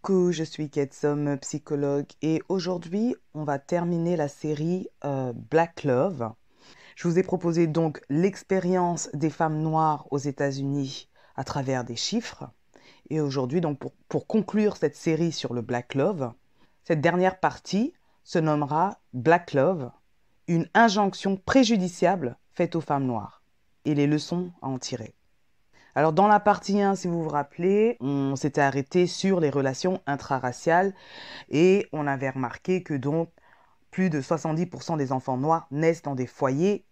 Coucou, je suis Ketsom, psychologue, et aujourd'hui, on va terminer la série Black Love. Je vous ai proposé donc l'expérience des femmes noires aux États-Unis à travers des chiffres. Et aujourd'hui, donc pour conclure cette série sur le Black Love, cette dernière partie se nommera Black Love, une injonction préjudiciable faite aux femmes noires et les leçons à en tirer. Alors dans la partie 1, si vous vous rappelez, on s'était arrêté sur les relations intraraciales et on avait remarqué que donc plus de 70% des enfants noirs naissent dans des foyers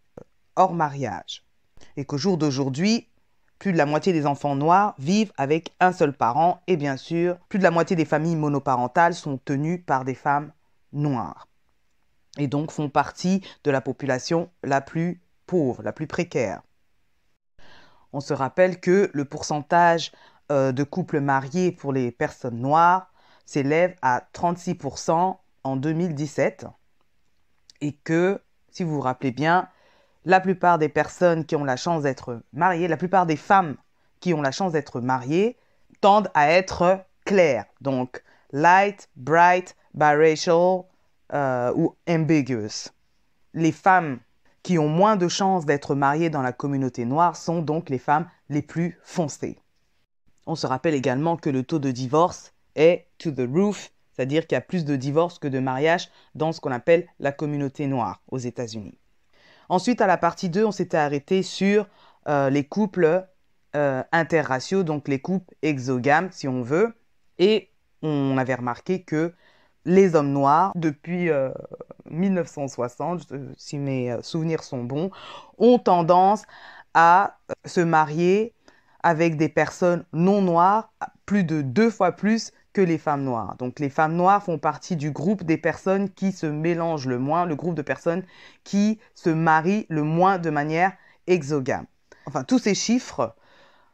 hors mariage. Et qu'au jour d'aujourd'hui, plus de la moitié des enfants noirs vivent avec un seul parent et bien sûr, plus de la moitié des familles monoparentales sont tenues par des femmes noires et donc font partie de la population la plus pauvre, la plus précaire. On se rappelle que le pourcentage de couples mariés pour les personnes noires s'élève à 36% en 2017 et que, si vous vous rappelez bien, la plupart des personnes qui ont la chance d'être mariées, la plupart des femmes qui ont la chance d'être mariées tendent à être claires, donc light, bright, biracial ou ambiguous. Les femmes qui ont moins de chances d'être mariées dans la communauté noire sont donc les femmes les plus foncées. On se rappelle également que le taux de divorce est to the roof, c'est-à-dire qu'il y a plus de divorces que de mariages dans ce qu'on appelle la communauté noire aux États-Unis. Ensuite, à la partie 2, on s'était arrêté sur les couples interraciaux, donc les couples exogames, si on veut, et on avait remarqué que les hommes noirs, depuis 1960, si mes souvenirs sont bons, ont tendance à se marier avec des personnes non noires plus de 2 fois plus que les femmes noires. Donc les femmes noires font partie du groupe des personnes qui se mélangent le moins, le groupe de personnes qui se marient le moins de manière exogame. Enfin, tous ces chiffres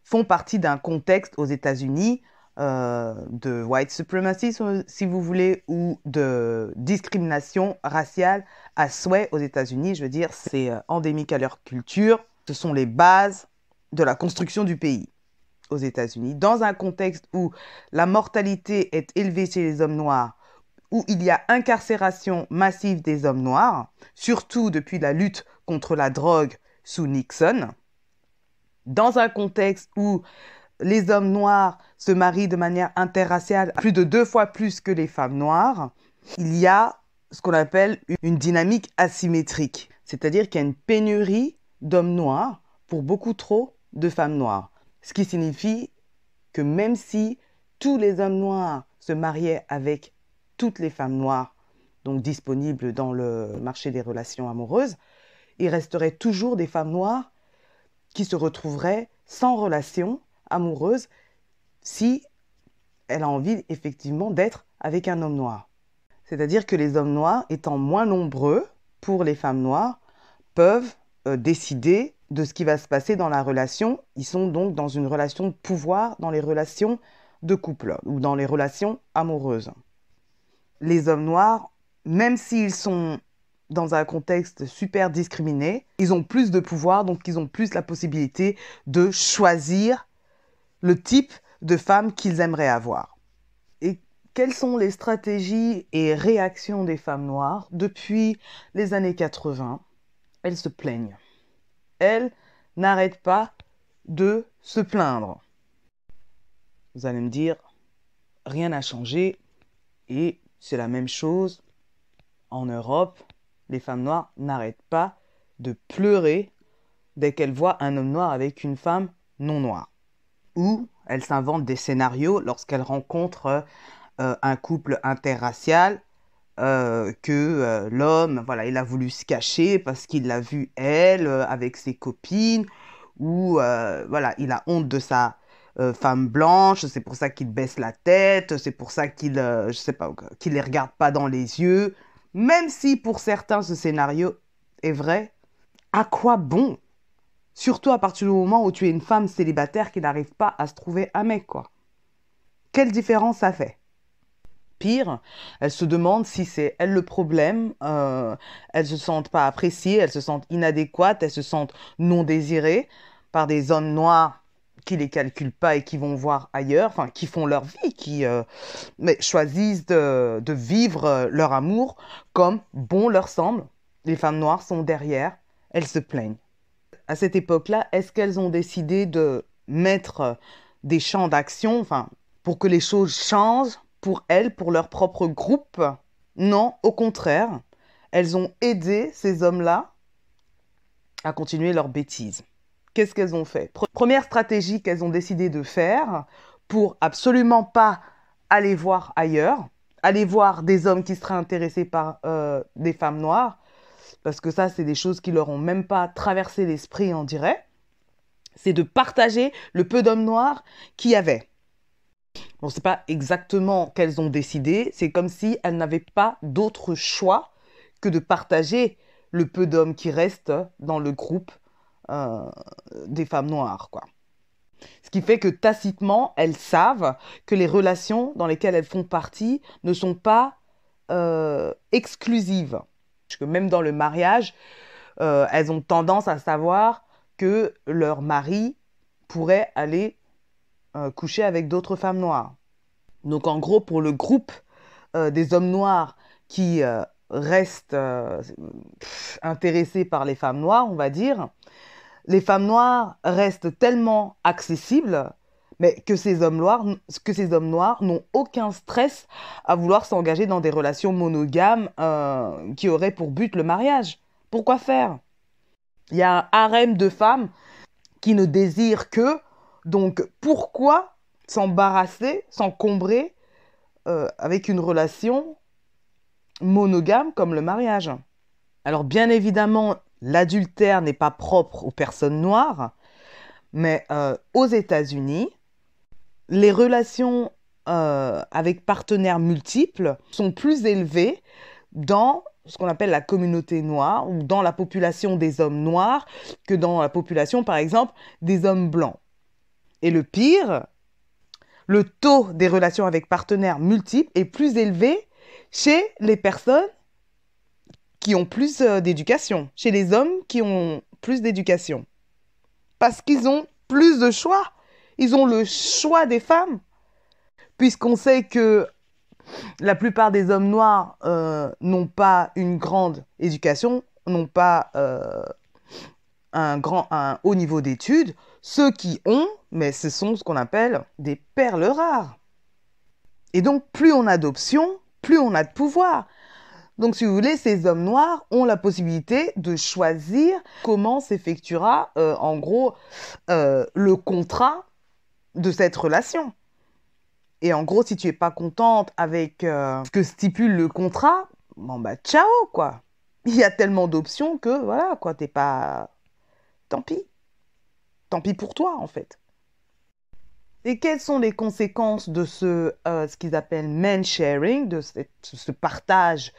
font partie d'un contexte aux États-Unis de white supremacy, si vous voulez, ou de discrimination raciale à souhait aux États-Unis. Je veux dire, c'est endémique à leur culture. Ce sont les bases de la construction du pays aux États-Unis. Dans un contexte où la mortalité est élevée chez les hommes noirs, où il y a incarcération massive des hommes noirs, surtout depuis la lutte contre la drogue sous Nixon, dans un contexte où les hommes noirs se marient de manière interraciale plus de 2 fois plus que les femmes noires, il y a ce qu'on appelle une dynamique asymétrique. C'est-à-dire qu'il y a une pénurie d'hommes noirs pour beaucoup trop de femmes noires. Ce qui signifie que même si tous les hommes noirs se mariaient avec toutes les femmes noires, donc disponibles dans le marché des relations amoureuses, il resterait toujours des femmes noires qui se retrouveraient sans relation amoureuse si elle a envie effectivement d'être avec un homme noir. C'est-à-dire que les hommes noirs, étant moins nombreux pour les femmes noires, peuvent décider de ce qui va se passer dans la relation. Ils sont donc dans une relation de pouvoir dans les relations de couple ou dans les relations amoureuses. Les hommes noirs, même s'ils sont dans un contexte super discriminé, ils ont plus de pouvoir, donc ils ont plus la possibilité de choisir le type de femme qu'ils aimeraient avoir. Et quelles sont les stratégies et réactions des femmes noires? Depuis les années 80, elles se plaignent. Elles n'arrêtent pas de se plaindre. Vous allez me dire, rien n'a changé et c'est la même chose en Europe. Les femmes noires n'arrêtent pas de pleurer dès qu'elles voient un homme noir avec une femme non noire. Ou elles s'inventent des scénarios lorsqu'elles rencontrent un couple interracial que l'homme, voilà, il a voulu se cacher parce qu'il l'a vue elle avec ses copines, ou voilà, il a honte de sa femme blanche, c'est pour ça qu'il baisse la tête, c'est pour ça qu'il, je sais pas, qu'il les regarde pas dans les yeux. Même si pour certains ce scénario est vrai, à quoi bon? Surtout à partir du moment où tu es une femme célibataire qui n'arrive pas à se trouver un mec, quoi. Quelle différence ça fait? Pire, elles se demandent si c'est elles le problème, elles se sentent pas appréciées, elles se sentent inadéquates, elles se sentent non désirées par des hommes noirs qui les calculent pas et qui vont voir ailleurs, enfin, qui font leur vie, mais choisissent de vivre leur amour comme bon leur semble. Les femmes noires sont derrière, elles se plaignent. À cette époque-là, est-ce qu'elles ont décidé de mettre des champs d'action, enfin, pour que les choses changent pour elles, pour leur propre groupe? Non, au contraire, elles ont aidé ces hommes-là à continuer leurs bêtises. Qu'est-ce qu'elles ont fait? Première stratégie qu'elles ont décidé de faire pour absolument pas aller voir ailleurs, aller voir des hommes qui seraient intéressés par des femmes noires, parce que ça, c'est des choses qui leur ont même pas traversé l'esprit, on dirait, c'est de partager le peu d'hommes noirs qu'il y avait. Bon, c'est pas exactement qu'elles ont décidé, c'est comme si elles n'avaient pas d'autre choix que de partager le peu d'hommes qui restent dans le groupe des femmes noires, quoi. Ce qui fait que tacitement, elles savent que les relations dans lesquelles elles font partie ne sont pas exclusives. Parce que même dans le mariage, elles ont tendance à savoir que leur mari pourrait aller coucher avec d'autres femmes noires. Donc en gros, pour le groupe des hommes noirs qui restent intéressés par les femmes noires, on va dire, les femmes noires restent tellement accessibles, mais que ces hommes noirs n'ont aucun stress à vouloir s'engager dans des relations monogames qui auraient pour but le mariage. Pourquoi faire? Il y a un harem de femmes qui ne désirent que, donc pourquoi s'embarrasser, s'encombrer avec une relation monogame comme le mariage? Alors bien évidemment, l'adultère n'est pas propre aux personnes noires, mais aux États-Unis, les relations avec partenaires multiples sont plus élevées dans ce qu'on appelle la communauté noire ou dans la population des hommes noirs que dans la population, par exemple, des hommes blancs. Et le pire, le taux des relations avec partenaires multiples est plus élevé chez les personnes qui ont plus d'éducation, chez les hommes qui ont plus d'éducation. Parce qu'ils ont plus de choix. Ils ont le choix des femmes. Puisqu'on sait que la plupart des hommes noirs n'ont pas une grande éducation, n'ont pas un haut niveau d'études. Ceux qui ont, mais ce sont ce qu'on appelle des perles rares. Et donc, plus on a d'options, plus on a de pouvoir. Donc, si vous voulez, ces hommes noirs ont la possibilité de choisir comment s'effectuera, en gros, le contrat de cette relation. Et en gros, si tu n'es pas contente avec ce que stipule le contrat, bon bah ciao, quoi. Il y a tellement d'options que, voilà, quoi, t'es pas... Tant pis. Tant pis pour toi, en fait. Et quelles sont les conséquences de ce qu'ils appellent man sharing, de ce partage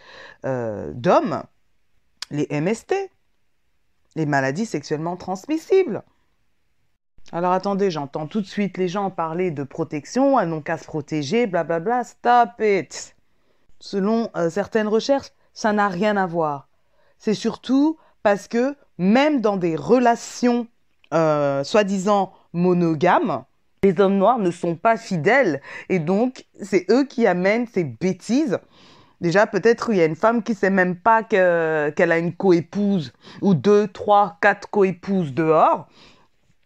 d'hommes? Les MST, les maladies sexuellement transmissibles. Alors attendez, j'entends tout de suite les gens parler de protection, elles n'ont qu'à se protéger, blablabla, stop it. Selon certaines recherches, ça n'a rien à voir. C'est surtout parce que même dans des relations soi-disant monogames, les hommes noirs ne sont pas fidèles et donc c'est eux qui amènent ces bêtises. Déjà, peut-être il y a une femme qui ne sait même pas qu'elle a une coépouse ou 2, 3, 4 coépouses dehors.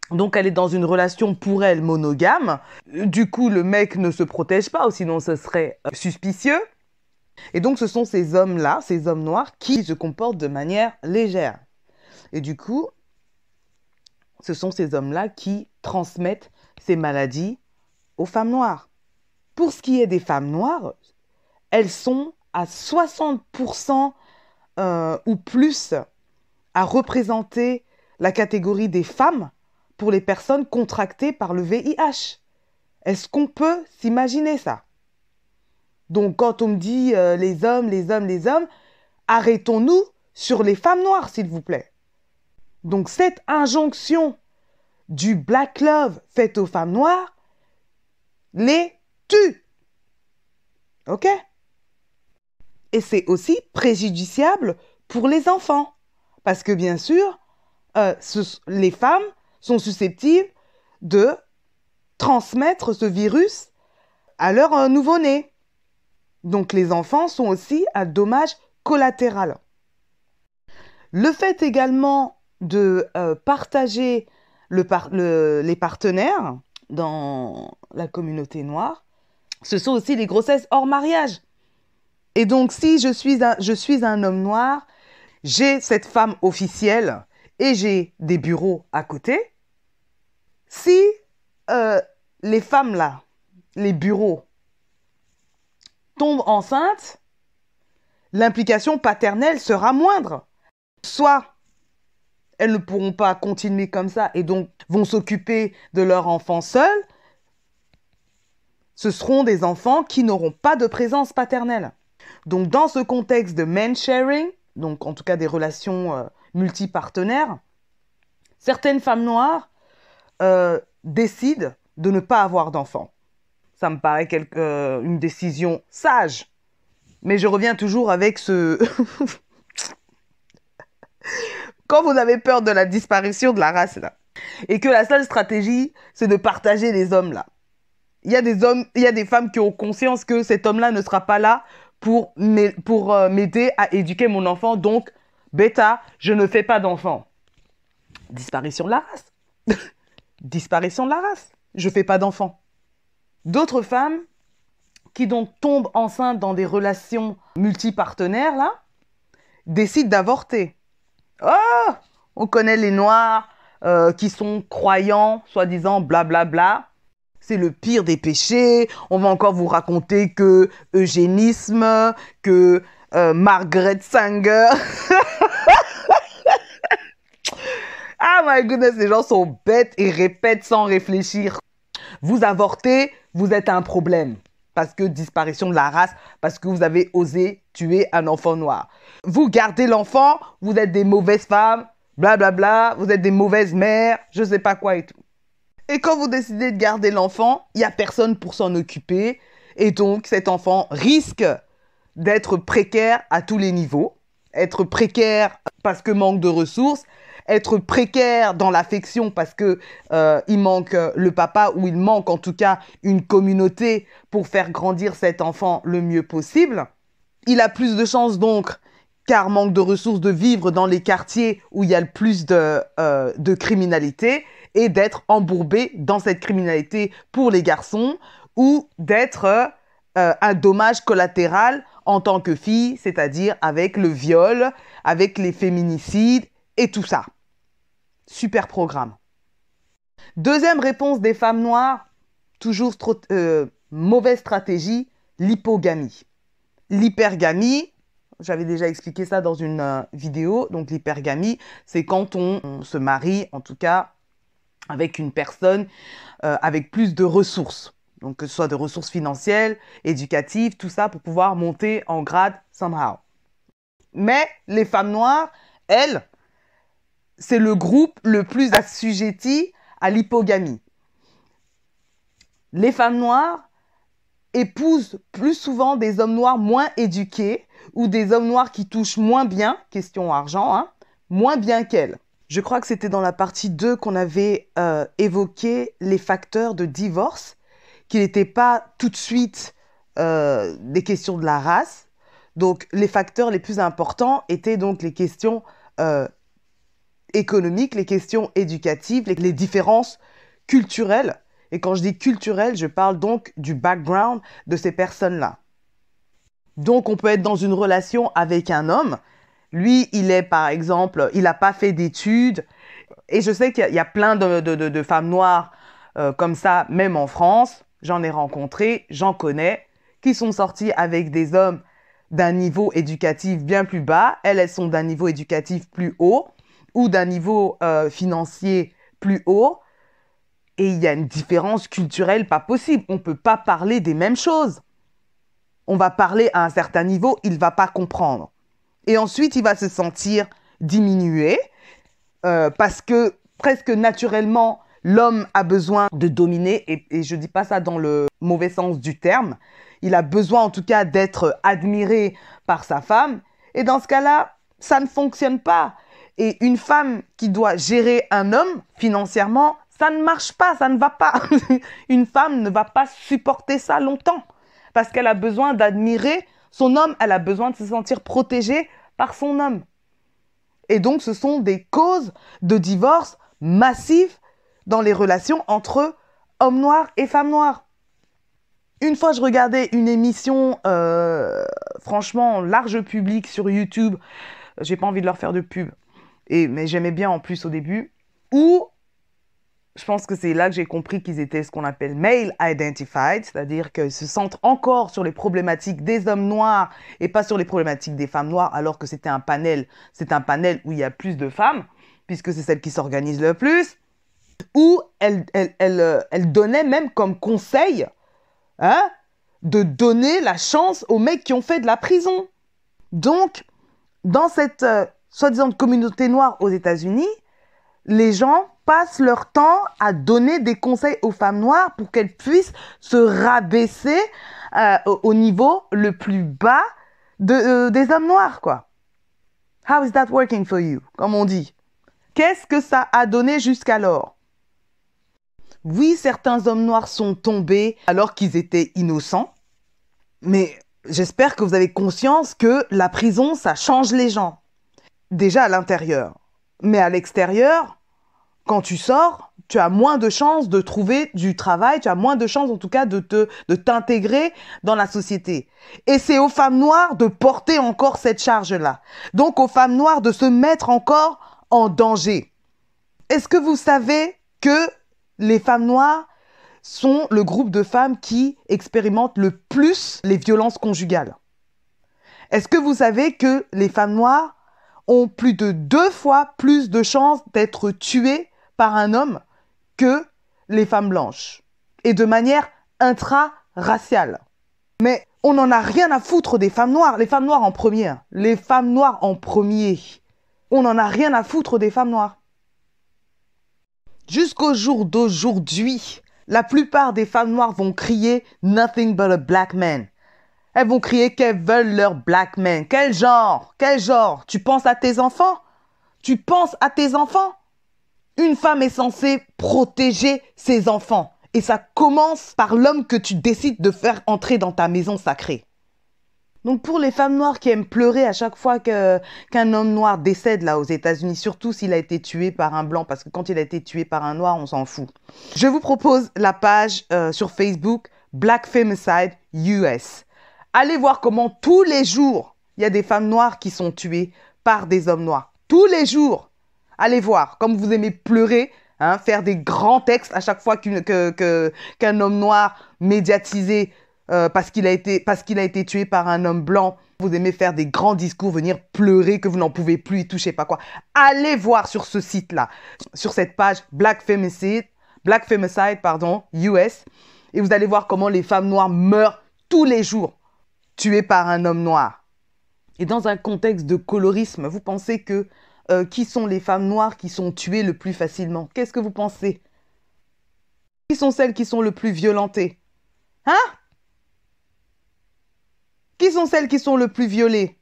Donc, elle est dans une relation pour elle monogame. Du coup, le mec ne se protège pas, ou sinon ce serait suspicieux. Et donc, ce sont ces hommes-là, ces hommes noirs, qui se comportent de manière légère. Et du coup, ce sont ces hommes-là qui transmettent ces maladies aux femmes noires. Pour ce qui est des femmes noires, elles sont à 60% ou plus à représenter la catégorie des femmes pour les personnes contractées par le VIH. Est-ce qu'on peut s'imaginer ça? Donc, quand on me dit les hommes, arrêtons-nous sur les femmes noires, s'il vous plaît. Donc, cette injonction du Black Love faite aux femmes noires les tue. OK? Et c'est aussi préjudiciable pour les enfants. Parce que, bien sûr, les femmes sont susceptibles de transmettre ce virus à leur nouveau-né. Donc les enfants sont aussi un dommage collatéral. Le fait également de partager les partenaires dans la communauté noire, ce sont aussi les grossesses hors mariage. Et donc si je suis un homme noir, j'ai cette femme officielle et j'ai des bureaux à côté, si les femmes là, les bureaux, tombent enceintes, l'implication paternelle sera moindre. Soit elles ne pourront pas continuer comme ça et donc vont s'occuper de leur enfant seul, ce seront des enfants qui n'auront pas de présence paternelle. Donc dans ce contexte de man-sharing, donc en tout cas des relations multipartenaires, certaines femmes noires décident de ne pas avoir d'enfants. Ça me paraît une décision sage. Mais je reviens toujours avec ce... Quand vous avez peur de la disparition de la race, là, et que la seule stratégie, c'est de partager les hommes, là. Il y a des femmes qui ont conscience que cet homme-là ne sera pas là pour m'aider à éduquer mon enfant. Donc, bêta, je ne fais pas d'enfant. Disparition de la race. Disparition de la race. Je ne fais pas d'enfant. D'autres femmes qui donc tombent enceintes dans des relations multipartenaires, là, décident d'avorter. Oh, on connaît les Noirs qui sont croyants, soi-disant blablabla. C'est le pire des péchés. On va encore vous raconter que eugénisme, que Margaret Sanger. Ah my goodness, les gens sont bêtes et répètent sans réfléchir. Vous avortez, vous êtes un problème. Parce que disparition de la race, parce que vous avez osé tuer un enfant noir. Vous gardez l'enfant, vous êtes des mauvaises femmes, blablabla, vous êtes des mauvaises mères, je sais pas quoi et tout. Et quand vous décidez de garder l'enfant, il n'y a personne pour s'en occuper. Et donc, cet enfant risque d'être précaire à tous les niveaux. Être précaire parce que manque de ressources. Être précaire dans l'affection parce que il manque le papa ou il manque en tout cas une communauté pour faire grandir cet enfant le mieux possible. Il a plus de chances donc, car manque de ressources, de vivre dans les quartiers où il y a le plus de criminalité et d'être embourbé dans cette criminalité pour les garçons ou d'être un dommage collatéral en tant que fille, c'est-à-dire avec le viol, avec les féminicides et tout ça. Super programme. Deuxième réponse des femmes noires, toujours mauvaise stratégie, l'hypogamie. L'hypergamie, j'avais déjà expliqué ça dans une vidéo, donc l'hypergamie, c'est quand on se marie, en tout cas, avec une personne avec plus de ressources. Donc que ce soit de ressources financières, éducatives, tout ça pour pouvoir monter en grade somehow. Mais les femmes noires, elles, c'est le groupe le plus assujetti à l'hypogamie. Les femmes noires épousent plus souvent des hommes noirs moins éduqués ou des hommes noirs qui touchent moins bien, question argent, hein, moins bien qu'elles. Je crois que c'était dans la partie 2 qu'on avait évoqué les facteurs de divorce, qu'il n'était pas tout de suite des questions de la race. Donc, les facteurs les plus importants étaient donc les questions économiques, les questions éducatives, les différences culturelles. Et quand je dis culturelles, je parle donc du background de ces personnes-là. Donc, on peut être dans une relation avec un homme. Lui, il est, par exemple, il n'a pas fait d'études. Et je sais qu'il y a plein de femmes noires comme ça, même en France. J'en ai rencontré, j'en connais, qui sont sorties avec des hommes d'un niveau éducatif bien plus bas. Elles sont d'un niveau éducatif plus haut ou d'un niveau financier plus haut. Et il y a une différence culturelle pas possible. On ne peut pas parler des mêmes choses. On va parler à un certain niveau, il ne va pas comprendre. Et ensuite, il va se sentir diminué parce que presque naturellement, l'homme a besoin de dominer. Et je ne dis pas ça dans le mauvais sens du terme. Il a besoin en tout cas d'être admiré par sa femme. Et dans ce cas-là, ça ne fonctionne pas. Et une femme qui doit gérer un homme financièrement, Ça ne marche pas, ça ne va pas. Une femme ne va pas supporter ça longtemps parce qu'elle a besoin d'admirer son homme, elle a besoin de se sentir protégée par son homme. Et donc, ce sont des causes de divorce massives dans les relations entre hommes noirs et femmes noires. Une fois, je regardais une émission, franchement, large public sur YouTube. J'ai pas envie de leur faire de pub, mais j'aimais bien en plus au début, où je pense que c'est là que j'ai compris qu'ils étaient ce qu'on appelle male identified, c'est-à-dire qu'ils se centrent encore sur les problématiques des hommes noirs et pas sur les problématiques des femmes noires, alors que c'est un panel où il y a plus de femmes, puisque c'est celles qui s'organisent le plus, où elle donnait même comme conseil, hein, de donner la chance aux mecs qui ont fait de la prison. Donc, dans cette soi-disant communauté noire aux États-Unis, les gens passent leur temps à donner des conseils aux femmes noires pour qu'elles puissent se rabaisser au niveau le plus bas des hommes noirs, quoi. How is that working for you, comme on dit? Qu'est-ce que ça a donné jusqu'alors? Oui, certains hommes noirs sont tombés alors qu'ils étaient innocents, mais j'espère que vous avez conscience que la prison, ça change les gens. Déjà à l'intérieur. Mais à l'extérieur, quand tu sors, tu as moins de chances de trouver du travail, tu as moins de chances en tout cas de t'intégrer dans la société. Et c'est aux femmes noires de porter encore cette charge-là. Donc aux femmes noires de se mettre encore en danger. Est-ce que vous savez que les femmes noires sont le groupe de femmes qui expérimentent le plus les violences conjugales? Est-ce que vous savez que les femmes noires ont plus de 2 fois plus de chances d'être tuées par un homme que les femmes blanches, et de manière intra-raciale? Mais on n'en a rien à foutre des femmes noires, les femmes noires en premier, les femmes noires en premier. On n'en a rien à foutre des femmes noires. Jusqu'au jour d'aujourd'hui, la plupart des femmes noires vont crier « Nothing but a black man ». Elles vont crier qu'elles veulent leur black man. Quel genre? Quel genre? Tu penses à tes enfants? Tu penses à tes enfants? Une femme est censée protéger ses enfants. Et ça commence par l'homme que tu décides de faire entrer dans ta maison sacrée. Donc pour les femmes noires qui aiment pleurer à chaque fois qu'un homme noir décède là aux États-Unis, surtout s'il a été tué par un blanc, parce que quand il a été tué par un noir, on s'en fout. Je vous propose la page sur Facebook Black Femicide US. Allez voir comment tous les jours, il y a des femmes noires qui sont tuées par des hommes noirs. Tous les jours. Allez voir, comme vous aimez pleurer, hein, faire des grands textes à chaque fois qu'un homme noir médiatisé parce qu'il a été tué par un homme blanc. Vous aimez faire des grands discours, venir pleurer que vous n'en pouvez plus et tout, je sais pas quoi. Allez voir sur ce site-là, sur cette page Black Femicide, US, et vous allez voir comment les femmes noires meurent tous les jours, tuées par un homme noir. Et dans un contexte de colorisme, vous pensez que qui sont les femmes noires qui sont tuées le plus facilement? Qu'est-ce que vous pensez? Qui sont celles qui sont le plus violentées? Hein? Qui sont celles qui sont le plus violées?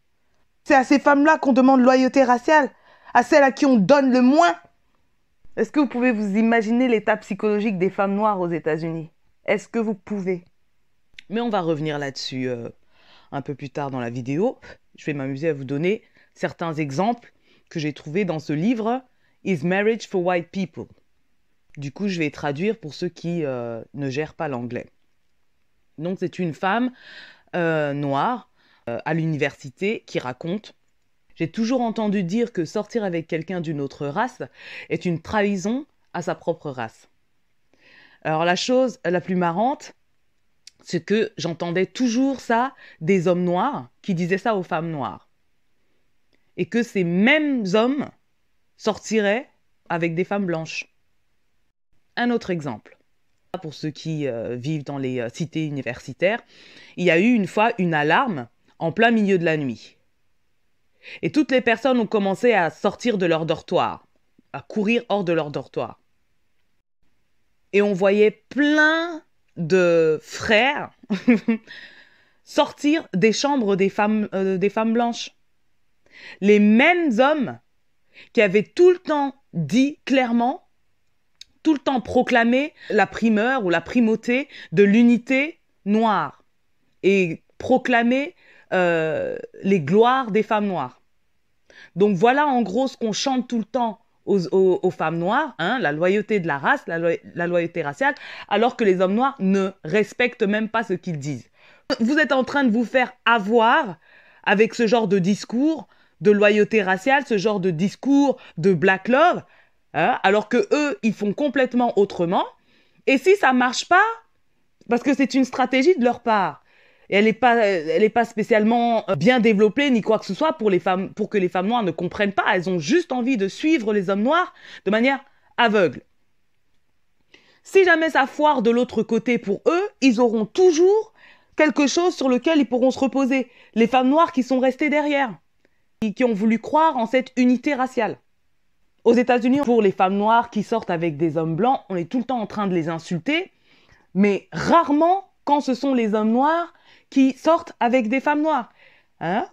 C'est à ces femmes-là qu'on demande loyauté raciale, à celles à qui on donne le moins. Est-ce que vous pouvez vous imaginer l'état psychologique des femmes noires aux États-Unis? Est-ce que vous pouvez? Mais on va revenir là-dessus un peu plus tard dans la vidéo. Je vais m'amuser à vous donner certains exemples que j'ai trouvés dans ce livre « Is Marriage for White People ?» Du coup, je vais traduire pour ceux qui ne gèrent pas l'anglais. Donc, c'est une femme noire à l'université qui raconte « J'ai toujours entendu dire que sortir avec quelqu'un d'une autre race est une trahison à sa propre race. » Alors, la chose la plus marrante, c'est que j'entendais toujours ça des hommes noirs qui disaient ça aux femmes noires. Et que ces mêmes hommes sortiraient avec des femmes blanches. Un autre exemple. Pour ceux qui vivent dans les cités universitaires, il y a eu une fois une alarme en plein milieu de la nuit. Et toutes les personnes ont commencé à sortir de leur dortoir, à courir hors de leur dortoir. Et on voyait plein de frères sortir des chambres des femmes blanches. Les mêmes hommes qui avaient tout le temps dit clairement tout le temps proclamer la primeur ou la primauté de l'unité noire et proclamer les gloires des femmes noires. Donc voilà en gros ce qu'on chante tout le temps aux femmes noires, hein, la loyauté de la race, la loyauté raciale, alors que les hommes noirs ne respectent même pas ce qu'ils disent. Vous êtes en train de vous faire avoir avec ce genre de discours de loyauté raciale, ce genre de discours de Black Love, hein, alors que eux, ils font complètement autrement. Et si ça marche pas, parce que c'est une stratégie de leur part, et elle n'est pas spécialement bien développée ni quoi que ce soit pour que les femmes noires ne comprennent pas. Elles ont juste envie de suivre les hommes noirs de manière aveugle. Si jamais ça foire de l'autre côté pour eux, ils auront toujours quelque chose sur lequel ils pourront se reposer. Les femmes noires qui sont restées derrière, qui ont voulu croire en cette unité raciale. Aux États-Unis, pour les femmes noires qui sortent avec des hommes blancs, on est tout le temps en train de les insulter, mais rarement quand ce sont les hommes noirs qui sortent avec des femmes noires. Hein?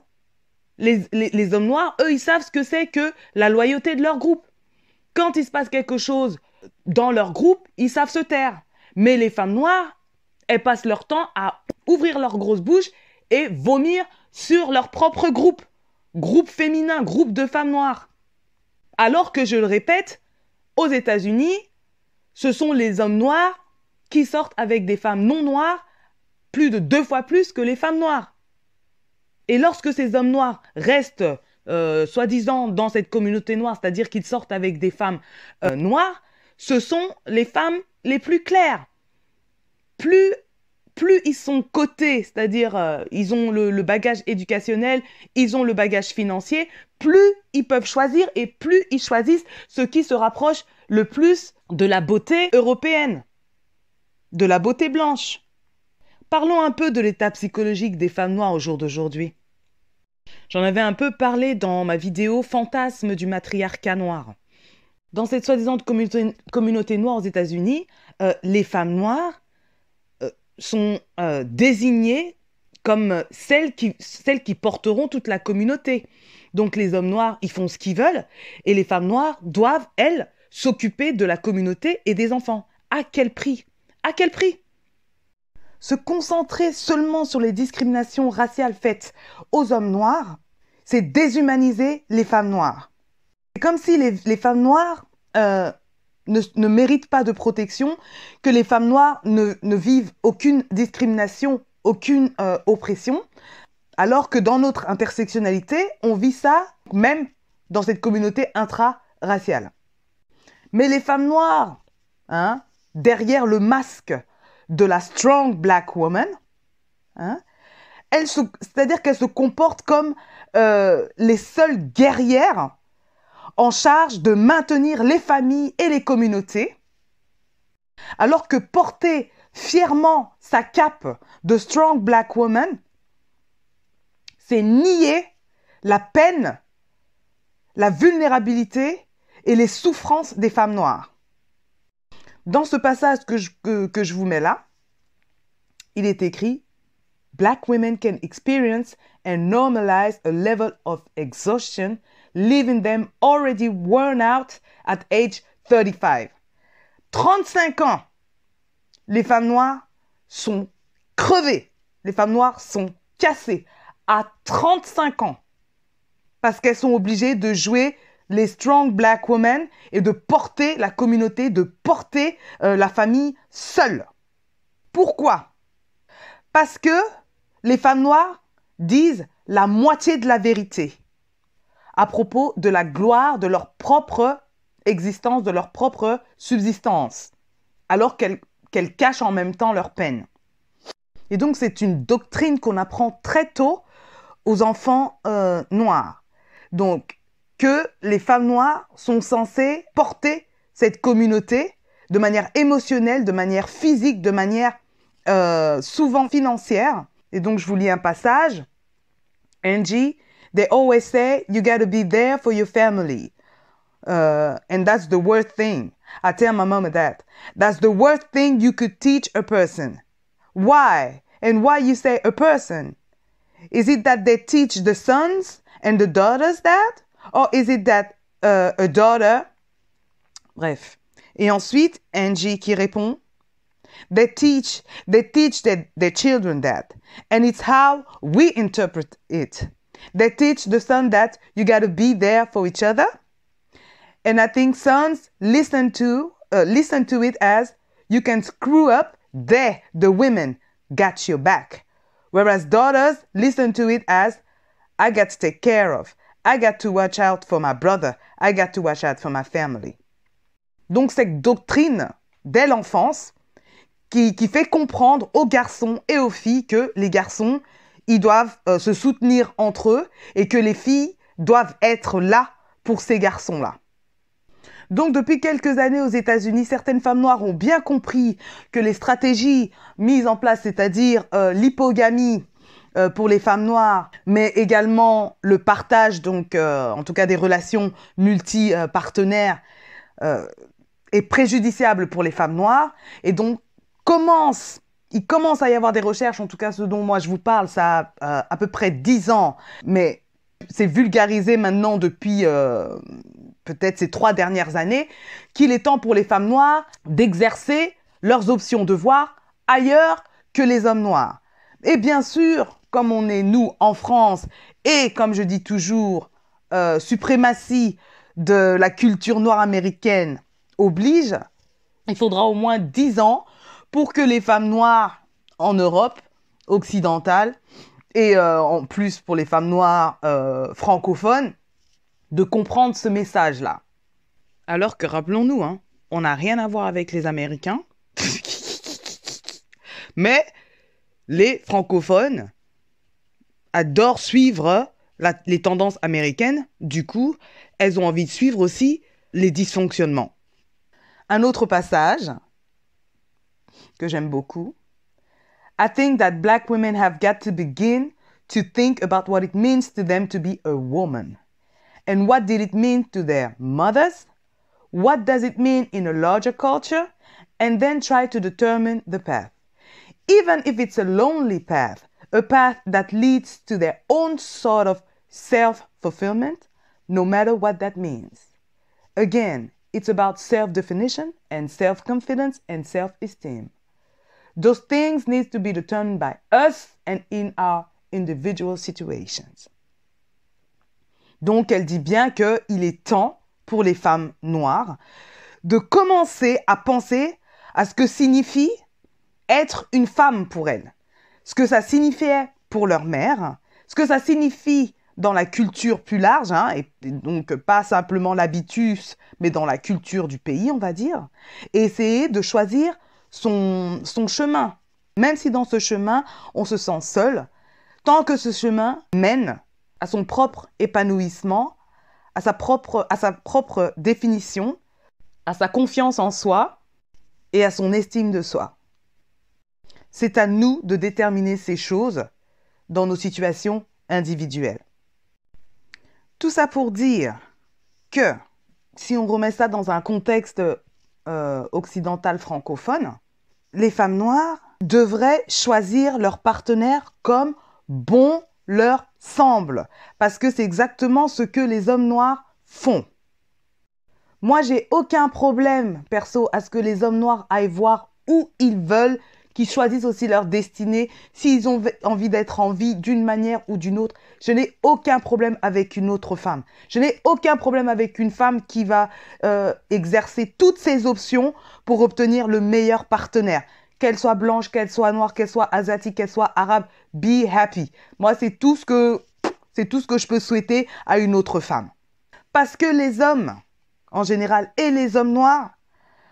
Les hommes noirs, eux, ils savent ce que c'est que la loyauté de leur groupe. Quand il se passe quelque chose dans leur groupe, ils savent se taire. Mais les femmes noires, elles passent leur temps à ouvrir leur grosse bouche et vomir sur leur propre groupe. Groupe féminin, groupe de femmes noires. Alors que, je le répète, aux États-Unis, ce sont les hommes noirs qui sortent avec des femmes non noires plus de 2 fois plus que les femmes noires. Et lorsque ces hommes noirs restent, soi-disant, dans cette communauté noire, c'est-à-dire qu'ils sortent avec des femmes noires, ce sont les femmes les plus claires. Plus ils sont cotés, c'est-à-dire ils ont le bagage éducationnel, ils ont le bagage financier, plus ils peuvent choisir et plus ils choisissent ce qui se rapproche le plus de la beauté européenne, de la beauté blanche. Parlons un peu de l'état psychologique des femmes noires au jour d'aujourd'hui. J'en avais un peu parlé dans ma vidéo « Fantasme du matriarcat noir ». Dans cette soi-disant communauté noire aux États-Unis, les femmes noires sont désignées comme celles qui porteront toute la communauté. Donc les hommes noirs, ils font ce qu'ils veulent et les femmes noires doivent, elles, s'occuper de la communauté et des enfants. À quel prix? À quel prix? Se concentrer seulement sur les discriminations raciales faites aux hommes noirs, c'est déshumaniser les femmes noires. C'est comme si les femmes noires ne méritent pas de protection, que les femmes noires ne vivent aucune discrimination, aucune oppression, alors que dans notre intersectionnalité, on vit ça même dans cette communauté intra-raciale. Mais les femmes noires, hein, derrière le masque de la strong black woman, hein, c'est-à-dire qu'elles se comportent comme les seules guerrières en charge de maintenir les familles et les communautés, alors que porter fièrement sa cape de strong black woman, c'est nier la peine, la vulnérabilité et les souffrances des femmes noires. Dans ce passage que je vous mets là, il est écrit « Black women can experience and normalize a level of exhaustion, leaving them already worn out at age 35. » 35 ans, les femmes noires sont crevées, les femmes noires sont cassées à 35 ans parce qu'elles sont obligées de jouer les strong black women et de porter la communauté, de porter la famille seule. Pourquoi? Parce que les femmes noires disent la moitié de la vérité à propos de la gloire de leur propre existence, de leur propre subsistance, alors qu'elles cachent en même temps leur peine. Et donc c'est une doctrine qu'on apprend très tôt aux enfants noirs. Donc, que les femmes noires sont censées porter cette communauté de manière émotionnelle, de manière physique, de manière souvent financière. Et donc, je vous lis un passage. Angie, they always say you gotta be there for your family. And that's the worst thing. I tell my mama that. That's the worst thing you could teach a person. Why? And why you say a person? Is it that they teach the sons and the daughters that? Or is it that a daughter... Bref. Et ensuite, Angie qui répond, they teach their children that. And it's how we interpret it. They teach the son that you got to be there for each other. And I think sons listen to it as you can screw up, the women got your back. Whereas daughters listen to it as I got to take care of. I got to watch out for my brother. I got to watch out for my family. Donc cette doctrine dès l'enfance qui fait comprendre aux garçons et aux filles que les garçons, ils doivent se soutenir entre eux et que les filles doivent être là pour ces garçons-là. Donc depuis quelques années aux États-Unis, certaines femmes noires ont bien compris que les stratégies mises en place, c'est-à-dire l'hypogamie pour les femmes noires, mais également le partage, donc en tout cas des relations multi-partenaires, est préjudiciable pour les femmes noires. Et donc il commence à y avoir des recherches, en tout cas ce dont moi je vous parle, ça a à peu près 10 ans, mais c'est vulgarisé maintenant depuis peut-être ces 3 dernières années, qu'il est temps pour les femmes noires d'exercer leurs options de voir ailleurs que les hommes noirs. Et bien sûr, comme on est nous en France, et comme je dis toujours, suprématie de la culture noire américaine oblige, il faudra au moins 10 ans pour que les femmes noires en Europe occidentale, et en plus pour les femmes noires francophones, de comprendre ce message-là. Alors que, rappelons-nous, hein, on n'a rien à voir avec les Américains, mais les francophones adorent suivre les tendances américaines. Du coup, elles ont envie de suivre aussi les dysfonctionnements. Un autre passage que j'aime beaucoup. I think that black women have got to begin to think about what it means to them to be a woman. And what did it mean to their mothers? What does it mean in a larger culture? And then try to determine the path. Even if it's a lonely path, a path that leads to their own sort of self-fulfillment, no matter what that means. Again, it's about self-definition and self-confidence and self-esteem. Those things need to be determined by us and in our individual situations. Donc, elle dit bien qu'il est temps pour les femmes noires de commencer à penser à ce que signifie être une femme pour elles. Ce que ça signifiait pour leur mère, ce que ça signifie dans la culture plus large, hein, et donc pas simplement l'habitus, mais dans la culture du pays, on va dire, et essayer de choisir son chemin. Même si dans ce chemin, on se sent seul, tant que ce chemin mène à son propre épanouissement, à sa propre définition, à sa confiance en soi et à son estime de soi. C'est à nous de déterminer ces choses dans nos situations individuelles. Tout ça pour dire que, si on remet ça dans un contexte occidental francophone, les femmes noires devraient choisir leur partenaire comme bon leur semble, parce que c'est exactement ce que les hommes noirs font. Moi, j'ai aucun problème, perso, à ce que les hommes noirs aillent voir où ils veulent, qu'ils choisissent aussi leur destinée, s'ils ont envie d'être en vie d'une manière ou d'une autre. Je n'ai aucun problème avec une autre femme. Je n'ai aucun problème avec une femme qui va exercer toutes ses options pour obtenir le meilleur partenaire. Qu'elle soit blanche, qu'elle soit noire, qu'elle soit asiatique, qu'elle soit arabe, be happy. Moi, c'est tout ce que je peux souhaiter à une autre femme. Parce que les hommes, en général, et les hommes noirs,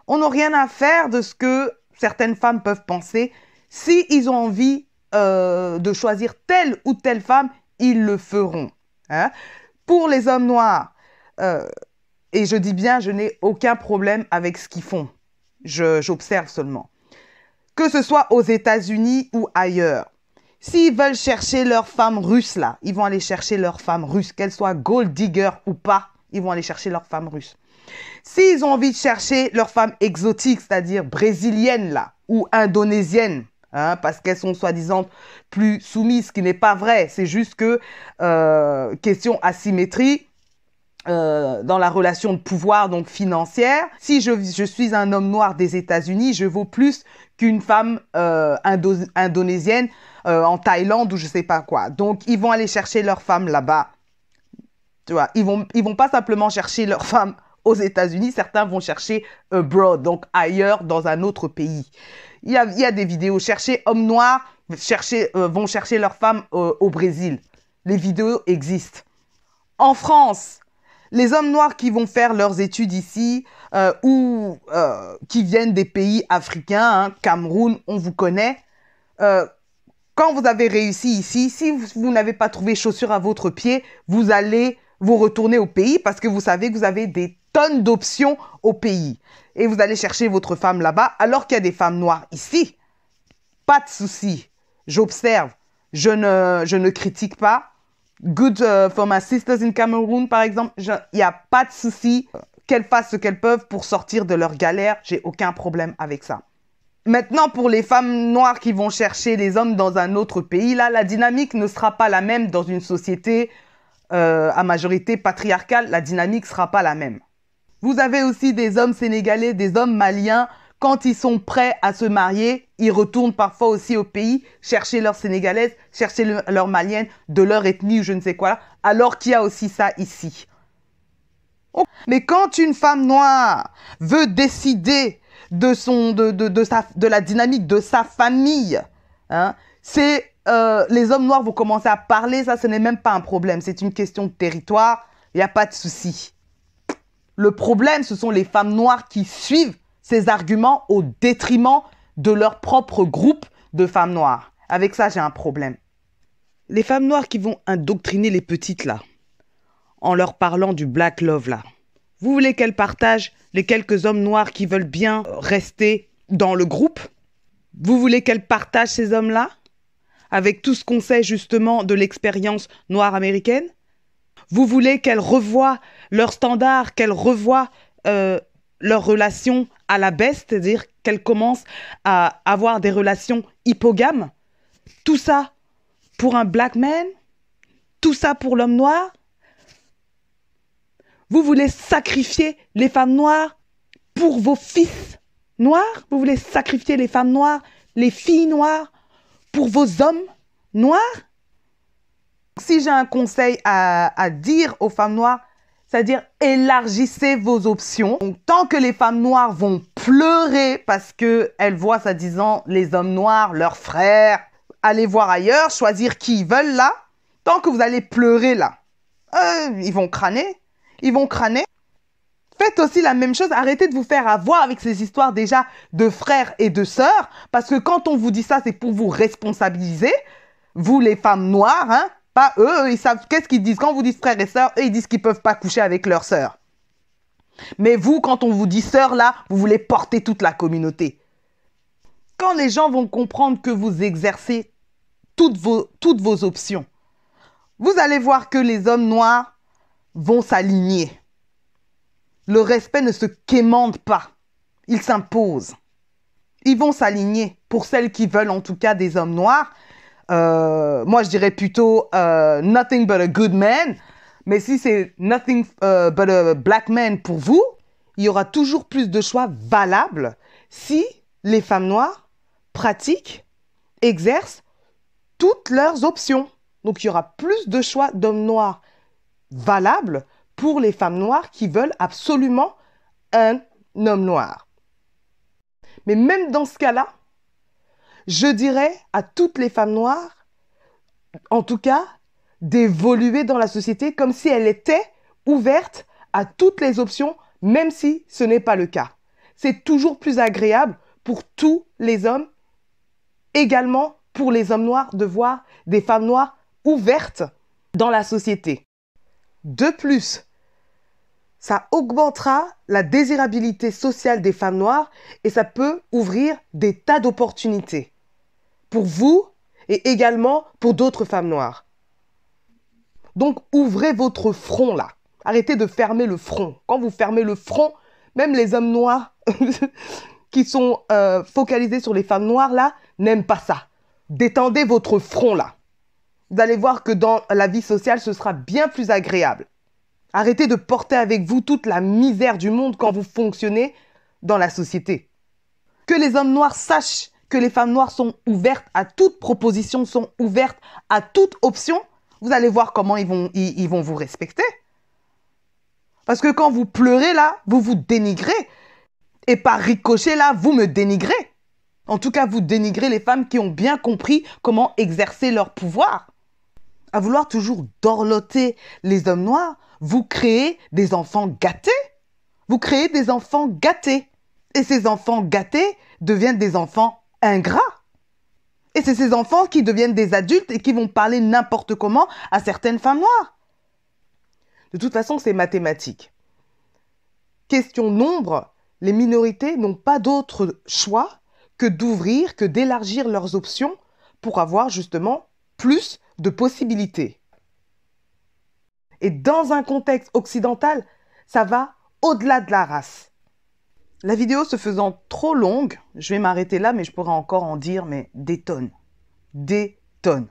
on n'a rien à faire de ce que certaines femmes peuvent penser. Si ils ont envie de choisir telle ou telle femme, ils le feront. Hein? Pour les hommes noirs, et je dis bien, je n'ai aucun problème avec ce qu'ils font. J'observe seulement. Que ce soit aux États-Unis ou ailleurs. S'ils veulent chercher leur femme russe, là, ils vont aller chercher leur femme russe. Qu'elle soit gold digger ou pas, ils vont aller chercher leur femme russe. S'ils ont envie de chercher leur femme exotique, c'est-à-dire brésilienne, là, ou indonésienne, hein, parce qu'elles sont soi-disant plus soumises, ce qui n'est pas vrai. C'est juste que, question asymétrie, dans la relation de pouvoir, donc financière. Si je suis un homme noir des États-Unis, je vaux plus qu'une femme indonésienne en Thaïlande ou je sais pas quoi. Donc, ils vont aller chercher leur femme là-bas. Tu vois, ils vont pas simplement chercher leur femme aux États-Unis, certains vont chercher abroad, donc ailleurs, dans un autre pays. Il y a des vidéos, chercher hommes noirs, vont chercher leur femme au Brésil. Les vidéos existent. En France, les hommes noirs qui vont faire leurs études ici ou qui viennent des pays africains, hein, Cameroun, on vous connaît. Quand vous avez réussi ici, si vous n'avez pas trouvé chaussures à votre pied, vous allez vous retourner au pays parce que vous savez que vous avez des tonnes d'options au pays. Et vous allez chercher votre femme là-bas alors qu'il y a des femmes noires ici. Pas de souci. J'observe. Je ne critique pas. Good for my sisters in Cameroon, par exemple. Il n'y a pas de souci qu'elles fassent ce qu'elles peuvent pour sortir de leur galère. J'ai aucun problème avec ça. Maintenant, pour les femmes noires qui vont chercher les hommes dans un autre pays, là, la dynamique ne sera pas la même dans une société à majorité patriarcale. La dynamique ne sera pas la même. Vous avez aussi des hommes sénégalais, des hommes maliens. Quand ils sont prêts à se marier, ils retournent parfois aussi au pays, chercher leur sénégalaise, chercher leur malienne, de leur ethnie ou je ne sais quoi, alors qu'il y a aussi ça ici. Mais quand une femme noire veut décider de la dynamique de sa famille, hein, les hommes noirs vont commencer à parler, ça ce n'est même pas un problème, c'est une question de territoire, il n'y a pas de souci. Le problème, ce sont les femmes noires qui suivent ces arguments au détriment de leur propre groupe de femmes noires. Avec ça, j'ai un problème. Les femmes noires qui vont indoctriner les petites là, en leur parlant du Black Love là. Vous voulez qu'elles partagent les quelques hommes noirs qui veulent bien rester dans le groupe? Vous voulez qu'elles partagent ces hommes-là avec tout ce qu'on sait justement de l'expérience noire américaine? Vous voulez qu'elles revoient leurs standards, qu'elles revoient leurs relations à la baisse, c'est-à-dire qu'elles commencent à avoir des relations hypogames? Tout ça pour un black man? Tout ça pour l'homme noir? Vous voulez sacrifier les femmes noires pour vos fils noirs? Vous voulez sacrifier les femmes noires, les filles noires pour vos hommes noirs? Si j'ai un conseil à dire aux femmes noires, c'est-à-dire élargissez vos options. Donc, tant que les femmes noires vont pleurer parce qu'elles voient, soi-disant, les hommes noirs, leurs frères, aller voir ailleurs, choisir qui ils veulent là, tant que vous allez pleurer là, ils vont crâner. Ils vont crâner. Faites aussi la même chose. Arrêtez de vous faire avoir avec ces histoires déjà de frères et de sœurs. Parce que quand on vous dit ça, c'est pour vous responsabiliser. Vous, les femmes noires, hein, pas eux. Ils savent qu'est-ce qu'ils disent. Quand on vous dit frères et sœurs, eux, ils disent qu'ils ne peuvent pas coucher avec leurs sœurs. Mais vous, quand on vous dit sœurs, là, vous voulez porter toute la communauté. Quand les gens vont comprendre que vous exercez toutes vos options, vous allez voir que les hommes noirs vont s'aligner. Le respect ne se quémande pas. Il s'impose. Ils vont s'aligner. Pour celles qui veulent en tout cas des hommes noirs, moi je dirais plutôt nothing but a good man. Mais si c'est nothing but a black man pour vous, il y aura toujours plus de choix valables si les femmes noires pratiquent, exercent toutes leurs options. Donc il y aura plus de choix d'hommes noirs valable pour les femmes noires qui veulent absolument un homme noir. Mais même dans ce cas-là, je dirais à toutes les femmes noires, en tout cas, d'évoluer dans la société comme si elles étaient ouvertes à toutes les options, même si ce n'est pas le cas. C'est toujours plus agréable pour tous les hommes, également pour les hommes noirs, de voir des femmes noires ouvertes dans la société. De plus, ça augmentera la désirabilité sociale des femmes noires et ça peut ouvrir des tas d'opportunités pour vous et également pour d'autres femmes noires. Donc, ouvrez votre front là. Arrêtez de fermer le front. Quand vous fermez le front, même les hommes noirs qui sont focalisés sur les femmes noires là, n'aiment pas ça. Détendez votre front là. Vous allez voir que dans la vie sociale, ce sera bien plus agréable. Arrêtez de porter avec vous toute la misère du monde quand vous fonctionnez dans la société. Que les hommes noirs sachent que les femmes noires sont ouvertes à toute proposition, sont ouvertes à toute option. Vous allez voir comment ils vont vous respecter. Parce que quand vous pleurez là, vous vous dénigrez. Et par ricochet là, vous me dénigrez. En tout cas, vous dénigrez les femmes qui ont bien compris comment exercer leur pouvoir. À vouloir toujours dorloter les hommes noirs, vous créez des enfants gâtés. Vous créez des enfants gâtés. Et ces enfants gâtés deviennent des enfants ingrats. Et c'est ces enfants qui deviennent des adultes et qui vont parler n'importe comment à certaines femmes noires. De toute façon, c'est mathématique. Question nombre, les minorités n'ont pas d'autre choix que d'ouvrir, que d'élargir leurs options pour avoir justement plus de possibilités. Et dans un contexte occidental, ça va au-delà de la race. La vidéo se faisant trop longue, je vais m'arrêter là, mais je pourrais encore en dire des tonnes. Des tonnes.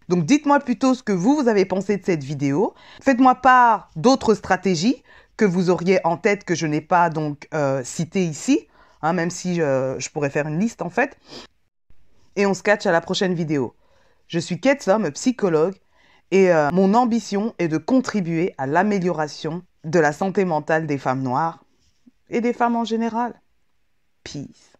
Donc dites-moi plutôt ce que vous avez pensé de cette vidéo. Faites-moi part d'autres stratégies que vous auriez en tête que je n'ai pas donc citées ici, hein, même si je pourrais faire une liste en fait. Et on se catch à la prochaine vidéo. Je suis Ketsom, psychologue, et mon ambition est de contribuer à l'amélioration de la santé mentale des femmes noires et des femmes en général. Peace.